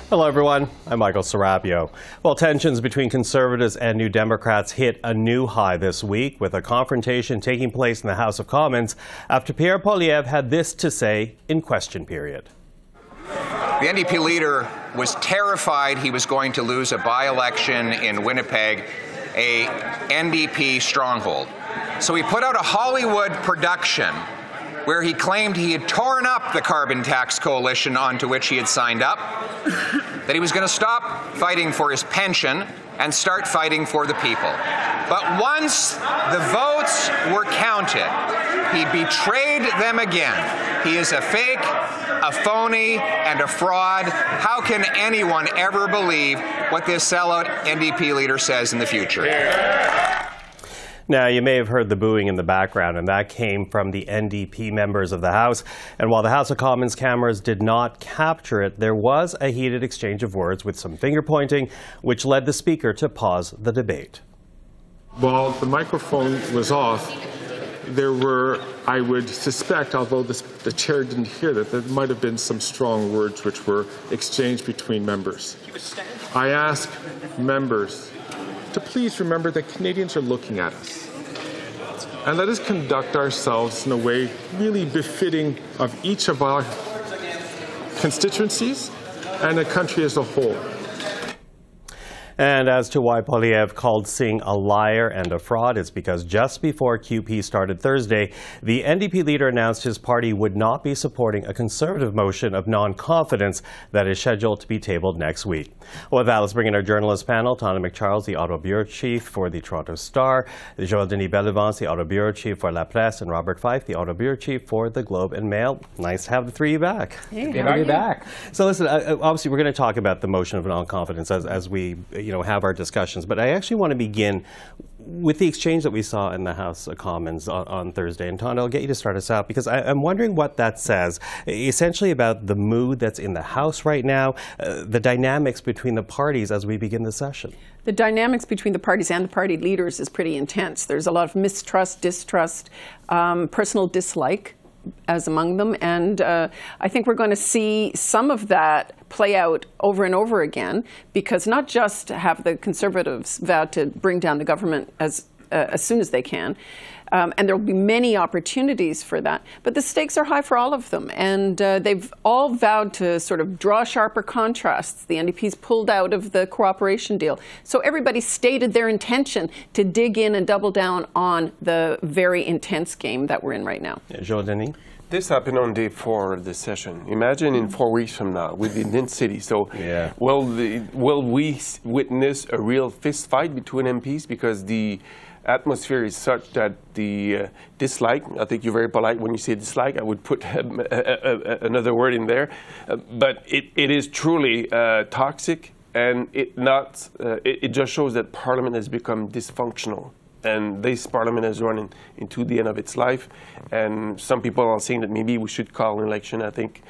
Hello, everyone. I'm Michael Serapio. Well, tensions between Conservatives and New Democrats hit a new high this week, with a confrontation taking place in the House of Commons after Pierre Poilievre had this to say in question period. The NDP leader was terrified he was going to lose a by-election in Winnipeg, a NDP stronghold. So he put out a Hollywood production where he claimed he had torn up the carbon tax coalition onto which he had signed up, that he was going to stop fighting for his pension and start fighting for the people. But once the votes were counted, he betrayed them again. He is a fake, a phony, and a fraud. How can anyone ever believe what this sellout NDP leader says in the future? Now, you may have heard the booing in the background, and that came from the NDP members of the House. And while the House of Commons cameras did not capture it, there was a heated exchange of words with some finger-pointing, which led the Speaker to pause the debate. While the microphone was off, there were, I would suspect, although the chair didn't hear that, there might have been some strong words which were exchanged between members. I ask members to please remember that Canadians are looking at us. And let us conduct ourselves in a way really befitting of each of our constituencies and the country as a whole. And as to why Poilievre called Singh a liar and a fraud, it's because just before QP started Thursday, the NDP leader announced his party would not be supporting a Conservative motion of non-confidence that is scheduled to be tabled next week. Well, with that, let's bring in our journalist panel. Tonda MacCharles, the Ottawa Bureau Chief for the Toronto Star, Joël-Denis Bellavance, the Ottawa Bureau Chief for La Presse, and Robert Fife, the Ottawa Bureau Chief for the Globe and Mail. Nice to have the three of you back. Hey, good to be back. So listen, obviously we're going to talk about the motion of non-confidence as we have our discussions, but I actually want to begin with the exchange that we saw in the House of Commons on Thursday. And Tonda, I'll get you to start us out, because I'm wondering what that says, essentially about the mood that's in the House right now, the dynamics between the parties as we begin the session. The dynamics between the parties and the party leaders is pretty intense. There's a lot of mistrust, distrust, personal dislike as among them, and I think we're going to see some of that play out over and over again, because not just have the Conservatives vowed to bring down the government as soon as they can, and there will be many opportunities for that, but the stakes are high for all of them, and they've all vowed to sort of draw sharper contrasts. The NDP's pulled out of the cooperation deal, so everybody stated their intention to dig in and double down on the very intense game that we're in right now. Joël-Denis? This happened on day 4 of the session. Imagine in 4 weeks from now, within city. So yeah. Will we witness a real fist fight between MPs? Because the atmosphere is such that the dislike, I think you're very polite when you say dislike, I would put another word in there, but it is truly toxic, and it just shows that Parliament has become dysfunctional. And this Parliament is running into the end of its life. And some people are saying that maybe we should call an election. I think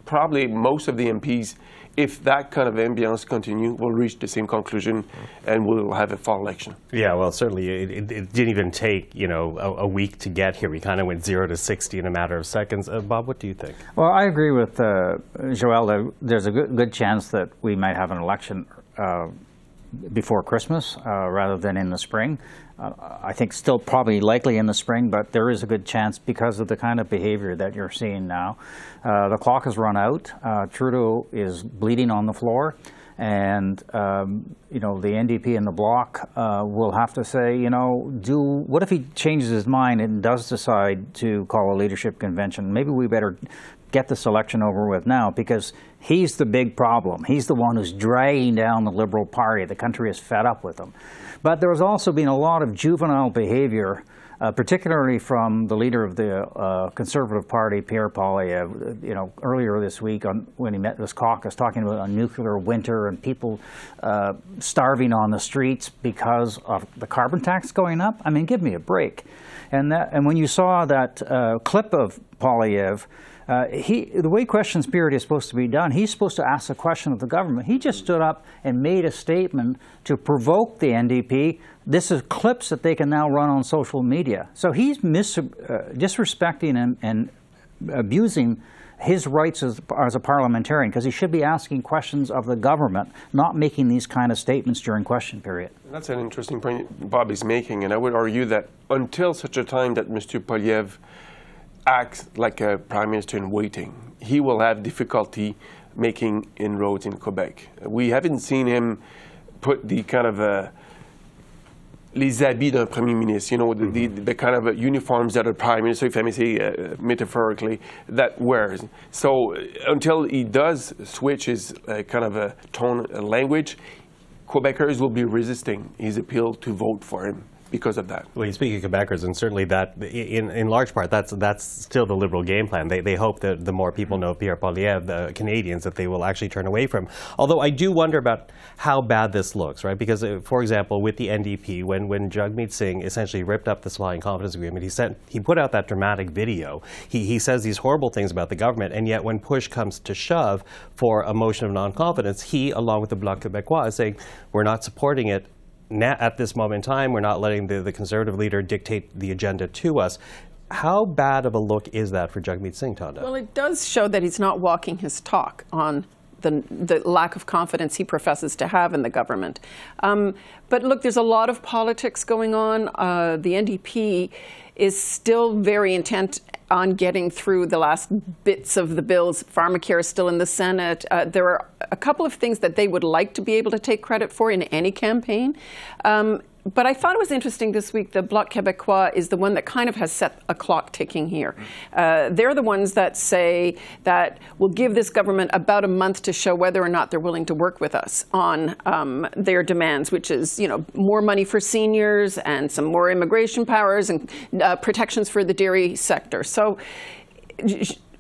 probably most of the MPs, if that kind of ambience continue, will reach the same conclusion, and we'll have a fall election. Yeah, well, certainly it didn't even take, a week to get here. We kind of went 0 to 60 in a matter of seconds. Bob, what do you think? Well, I agree with Joël. There's a good chance that we might have an election before Christmas rather than in the spring. I think still probably likely in the spring, but there is a good chance because of the kind of behavior that you're seeing now. The clock has run out. Trudeau is bleeding on the floor, and the NDP and the Bloc will have to say, what if he changes his mind and does decide to call a leadership convention? Maybe we better get this election over with now, because he's the big problem. He's the one who's dragging down the Liberal Party. The country is fed up with him. But there's also been a lot of juvenile behavior, particularly from the leader of the Conservative Party, Pierre Poilievre, earlier this week when he met this caucus, talking about a nuclear winter and people starving on the streets because of the carbon tax going up. I mean, give me a break. And when you saw that clip of Poilievre, the way questions period is supposed to be done, he's supposed to ask a question of the government. He just stood up and made a statement to provoke the NDP. This is clips that they can now run on social media. So he's disrespecting and abusing his rights as a parliamentarian, because he should be asking questions of the government, not making these kind of statements during question period. That's an interesting point Bob is making, and I would argue that until such a time that Mr. Poilievre acts like a prime minister in waiting, he will have difficulty making inroads in Quebec. We haven't seen him put the kind of les habits d'un premier ministre, you know, the kind of uniforms that a prime minister, if I may say metaphorically, that wears. So until he does switch his kind of a tone and language, Quebecers will be resisting his appeal to vote for him because of that. Well, you speak of Quebecers, and certainly that, in large part, that's still the Liberal game plan. They hope that the more people know Pierre Poilievre, the Canadians, that they will actually turn away from. Although I do wonder about how bad this looks, right? Because, for example, with the NDP, when Jagmeet Singh essentially ripped up the supply and confidence agreement, he put out that dramatic video. He says these horrible things about the government, and yet when push comes to shove for a motion of non-confidence, he, along with the Bloc Québécois, is saying, we're not supporting it. At this moment in time, we're not letting the Conservative leader dictate the agenda to us. How bad of a look is that for Jagmeet Singh, Tonda? Well, it does show that he's not walking his talk on the lack of confidence he professes to have in the government. But look, there's a lot of politics going on. The NDP is still very intent on getting through the last bits of the bills. Pharmacare is still in the Senate. There are a couple of things that they would like to be able to take credit for in any campaign. But I thought it was interesting this week, the Bloc Québécois is the one that kind of has set a clock ticking here. They're the ones that say that we'll give this government about a month to show whether or not they're willing to work with us on their demands, which is, you know, more money for seniors and some more immigration powers and protections for the dairy sector. So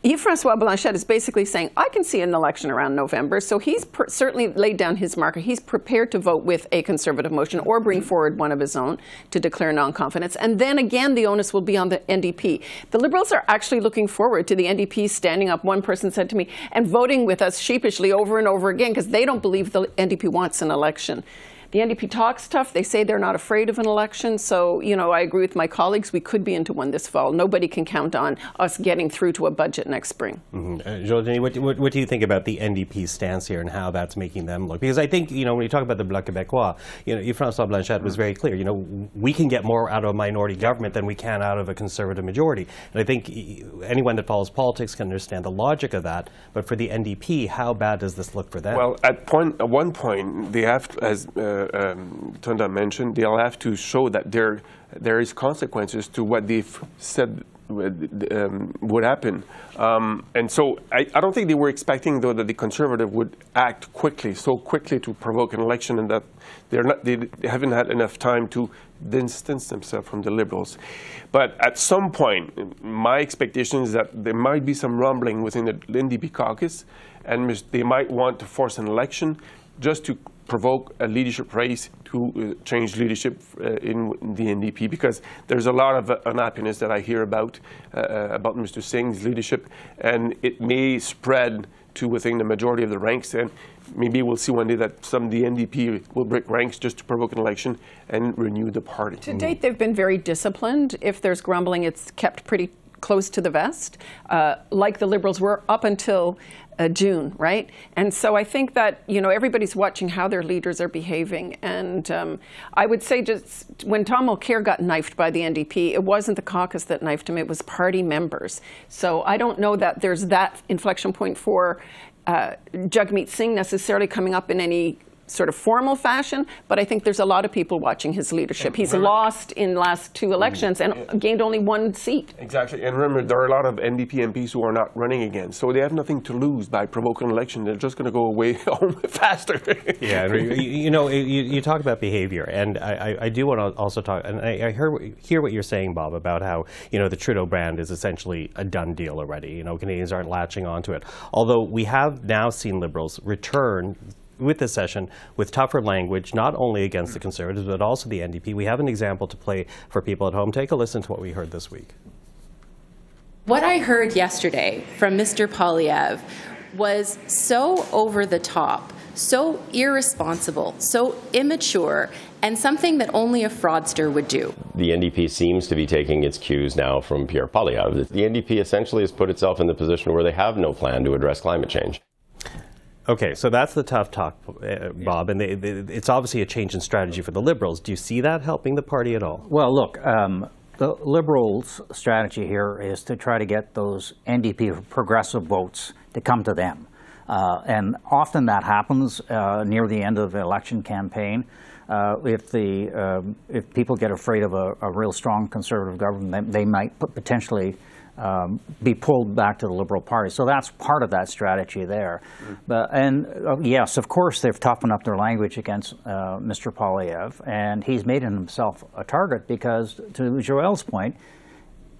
Yves-François Blanchet is basically saying, I can see an election around November, so he's certainly laid down his marker. He's prepared to vote with a Conservative motion or bring forward one of his own to declare non-confidence. And then again, the onus will be on the NDP. The Liberals are actually looking forward to the NDP standing up, one person said to me, and voting with us sheepishly over and over again because they don't believe the NDP wants an election. The NDP talks tough. They say they're not afraid of an election. So, you know, I agree with my colleagues. We could be into one this fall. Nobody can count on us getting through to a budget next spring. Joël-Denis, what do you think about the NDP's stance here and how that's making them look? Because I think, you know, when you talk about the Bloc Québécois, you know, Yves-François Blanchet was very clear. You know, we can get more out of a minority government than we can out of a Conservative majority. And I think anyone that follows politics can understand the logic of that. But for the NDP, how bad does this look for them? Well, at one point, they have, as Tonda mentioned, they'll have to show that there is consequences to what they've said would happen. And so I don't think they were expecting, though, that the Conservative would act so quickly to provoke an election, and that they haven't had enough time to distance themselves from the Liberals. But at some point, my expectation is that there might be some rumbling within the NDP caucus, and they might want to force an election just to provoke a leadership race to change leadership in the NDP, because there's a lot of unhappiness that I hear about Mr. Singh's leadership, and it may spread to within the majority of the ranks, and maybe we'll see one day that some of the NDP will break ranks just to provoke an election and renew the party. To date, they've been very disciplined. If there's grumbling, it's kept pretty close to the vest, like the Liberals were up until June, right? And so I think that, you know, everybody's watching how their leaders are behaving. And I would say just when Tom Mulcair got knifed by the NDP, it wasn't the caucus that knifed him, it was party members. So I don't know that there's that inflection point for Jagmeet Singh necessarily coming up in any sort of formal fashion, but I think there's a lot of people watching his leadership. He's lost in the last 2 elections and gained only 1 seat. Exactly. And remember, there are a lot of NDP MPs who are not running again, so they have nothing to lose by provoking an election. They're just going to go away home faster. Yeah, you know, you talk about behavior, and I do want to also talk, and I hear what you're saying, Bob, about how, you know, the Trudeau brand is essentially a done deal already. You know, Canadians aren't latching onto it. Although we have now seen Liberals return with this session with tougher language, not only against the Conservatives, but also the NDP. We have an example to play for people at home. Take a listen to what we heard this week. What I heard yesterday from Mr. Poilievre was so over the top, so irresponsible, so immature, and something that only a fraudster would do. The NDP seems to be taking its cues now from Pierre. The NDP essentially has put itself in the position where they have no plan to address climate change. Okay, so that's the tough talk, Bob, and it's obviously a change in strategy for the Liberals. Do you see that helping the party at all? Well, look, the Liberals' strategy here is to try to get those NDP progressive votes to come to them. And often that happens near the end of the election campaign. If people get afraid of a real strong Conservative government, they might potentially be pulled back to the Liberal Party. So that's part of that strategy there. Yes, of course, they've toughened up their language against Mr. Poilievre, and he's made himself a target because, to Joël's point,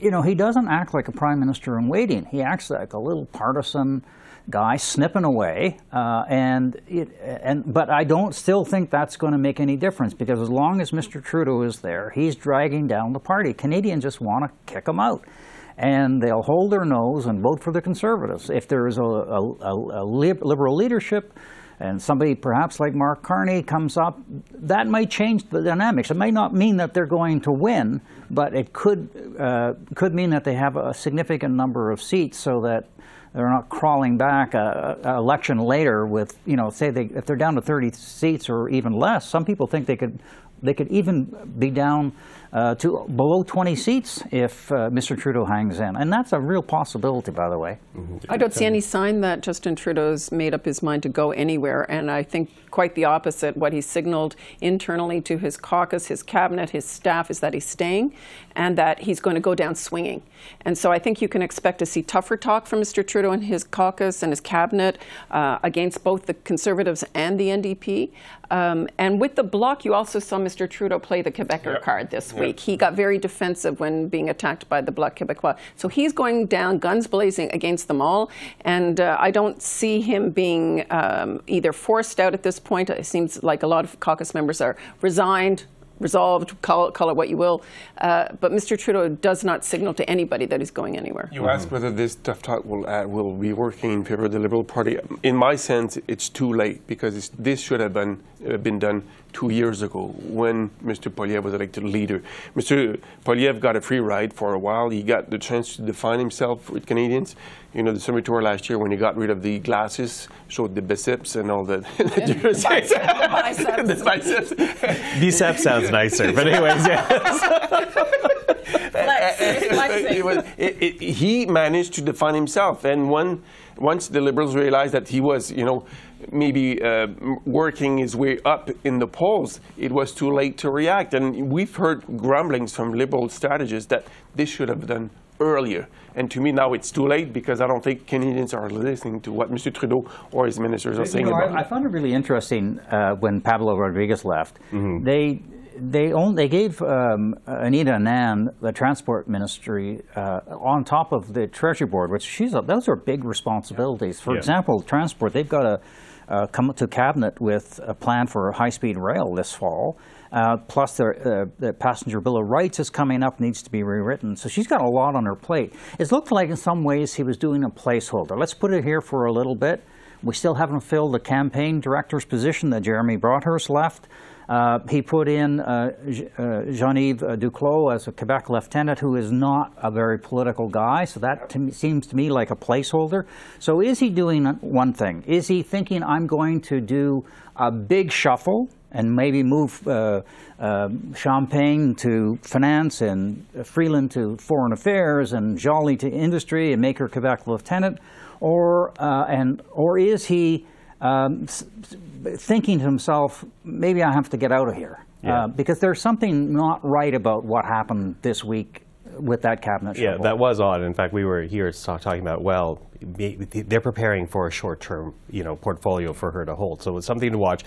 you know, he doesn't act like a prime minister in waiting. He acts like a little partisan guy snipping away, but I don't still think that's going to make any difference, because as long as Mr. Trudeau is there, he's dragging down the party. Canadians just want to kick him out, and they'll hold their nose and vote for the Conservatives. If there is a Liberal leadership and somebody perhaps like Mark Carney comes up, that might change the dynamics. It might not mean that they're going to win, but it could mean that they have a significant number of seats, so that they're not crawling back an election later with, you know, say if they're down to 30 seats or even less. Some people think they could even be down to below 20 seats if Mr. Trudeau hangs in. And that's a real possibility, by the way. I don't see any sign that Justin Trudeau's made up his mind to go anywhere. And I think quite the opposite. What he signaled internally to his caucus, his cabinet, his staff, is that he's staying and that he's going to go down swinging. And so I think you can expect to see tougher talk from Mr. Trudeau and his caucus and his cabinet against both the Conservatives and the NDP. And with the Bloc, you also saw Mr. Trudeau play the Quebecer card this week. He got very defensive when being attacked by the Bloc Québécois. So he's going down guns blazing against them all. And I don't see him being either forced out at this point. It seems like a lot of caucus members are resigned, resolved, call it what you will. But Mr. Trudeau does not signal to anybody that he's going anywhere. You ask whether this tough talk will be working in favor of the Liberal Party. In my sense, it's too late, because this should have been done 2 years ago when Mr. Poilievre was elected leader. Mr. Poilievre got a free ride for a while. He got the chance to define himself with Canadians. You know, the summer tour last year, when he got rid of the glasses, showed the biceps and all that. The biceps. Biceps sounds nicer, but anyways, he managed to define himself, and once the Liberals realized that he was, you know, maybe working his way up in the polls, it was too late to react. And we've heard grumblings from Liberal strategists that this should have done earlier. And to me now it's too late, because I don't think Canadians are listening to what Mr. Trudeau or his ministers are saying about it. I found it really interesting when Pablo Rodriguez left. They gave Anita Anand the transport ministry on top of the Treasury Board, which those are big responsibilities. For example, transport, they've got to come to cabinet with a plan for high-speed rail this fall. Plus the passenger bill of rights is coming up, needs to be rewritten. So she's got a lot on her plate. It looked like in some ways he was doing a placeholder. Let's put it here for a little bit. We still haven't filled the campaign director's position that Jeremy Broadhurst left. He put in Jean-Yves Duclos as a Quebec lieutenant, who is not a very political guy, so that seems to me like a placeholder. So is he doing one thing? Is he thinking, I'm going to do a big shuffle and maybe move Champagne to finance and Freeland to foreign affairs and Joly to industry and make her Quebec lieutenant? Or is he thinking to himself, maybe I have to get out of here? Because there's something not right about what happened this week with that cabinet shuffle. Yeah, that was odd. In fact, we were here talking about, well, they're preparing for a short-term, portfolio for her to hold. So it's something to watch.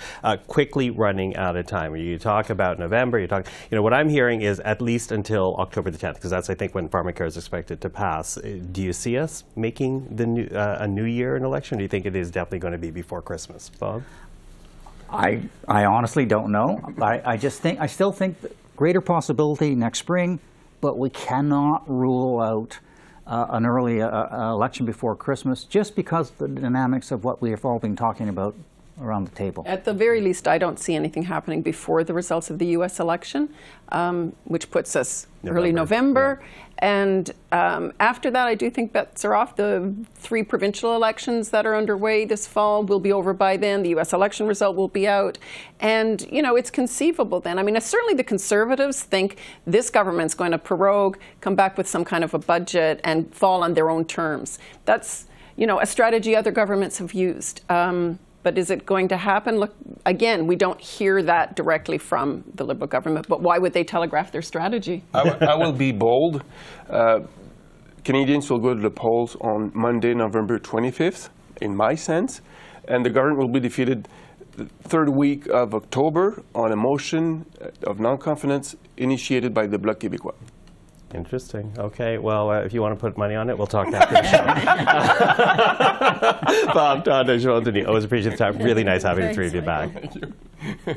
Quickly running out of time. You talk about November. You talk. What I'm hearing is at least until October the 10th, because that's, I think, when pharmacare is expected to pass. Do you see us making a New Year an election? Or do you think it is definitely going to be before Christmas, Bob? I honestly don't know. I still think greater possibility next spring, but we cannot rule out an early election before Christmas, just because the dynamics of what we have all been talking about around the table? At the very least, I don't see anything happening before the results of the U.S. election, which puts us early November. Yeah. And after that, I do think bets are off. The 3 provincial elections that are underway this fall will be over by then. The U.S. election result will be out. And, you know, it's conceivable then. I mean, certainly the Conservatives think this government's going to prorogue, come back with some kind of a budget, and fall on their own terms. That's, you know, a strategy other governments have used. But is it going to happen? Look, again, we don't hear that directly from the Liberal government, but why would they telegraph their strategy? I will be bold. Canadians will go to the polls on Monday, November 25th, in my sense, and the government will be defeated the 3rd week of October on a motion of non-confidence initiated by the Bloc Québécois. Interesting. Okay. Well, if you want to put money on it, we'll talk after the show. Bob, Tonda, Joël-Denis, always appreciate the time. Really nice having the 3 of you back. Thank you.